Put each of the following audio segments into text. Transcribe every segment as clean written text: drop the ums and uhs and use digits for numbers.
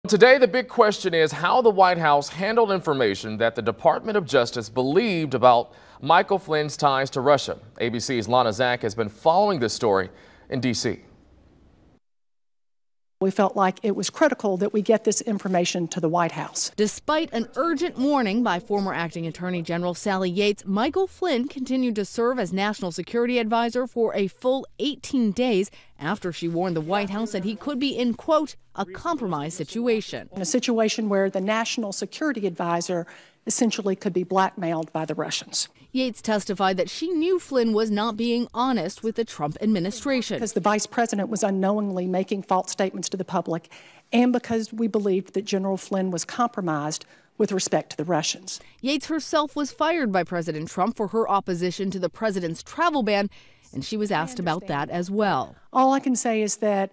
Today, the big question is how the White House handled information that the Department of Justice believed about Michael Flynn's ties to Russia. ABC's Lana Zach has been following this story in D.C. We felt like it was critical that we get this information to the White House. Despite an urgent warning by former acting Attorney General Sally Yates, Michael Flynn continued to serve as National Security Advisor for a full 18 days after she warned the White House that he could be in, quote, a compromised situation. In a situation where the National Security Advisor essentially could be blackmailed by the Russians. Yates testified that she knew Flynn was not being honest with the Trump administration. Because the vice president was unknowingly making false statements to the public, and because we believed that General Flynn was compromised with respect to the Russians. Yates herself was fired by President Trump for her opposition to the president's travel ban, and she was asked about that as well. All I can say is that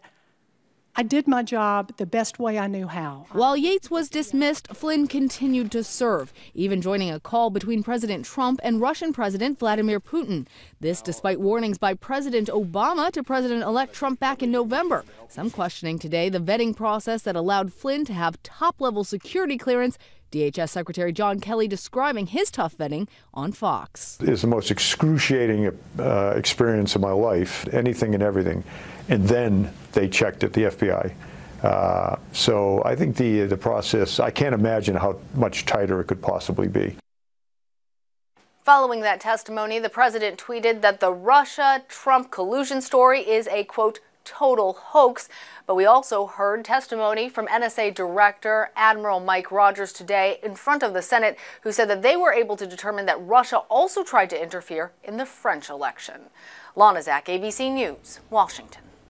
I did my job the best way I knew how. While Yates was dismissed, Flynn continued to serve, even joining a call between President Trump and Russian President Vladimir Putin. This despite warnings by President Obama to President-elect Trump back in November. Some questioning today the vetting process that allowed Flynn to have top-level security clearance. DHS Secretary John Kelly describing his tough vetting on Fox. It's the most excruciating experience of my life, anything and everything. And then they checked at the FBI. So I think the process, I can't imagine how much tighter it could possibly be. Following that testimony, the president tweeted that the Russia-Trump collusion story is a, quote, total hoax. But we also heard testimony from NSA Director Admiral Mike Rogers today in front of the Senate, who said that they were able to determine that Russia also tried to interfere in the French election. Lana Zach, ABC News, Washington.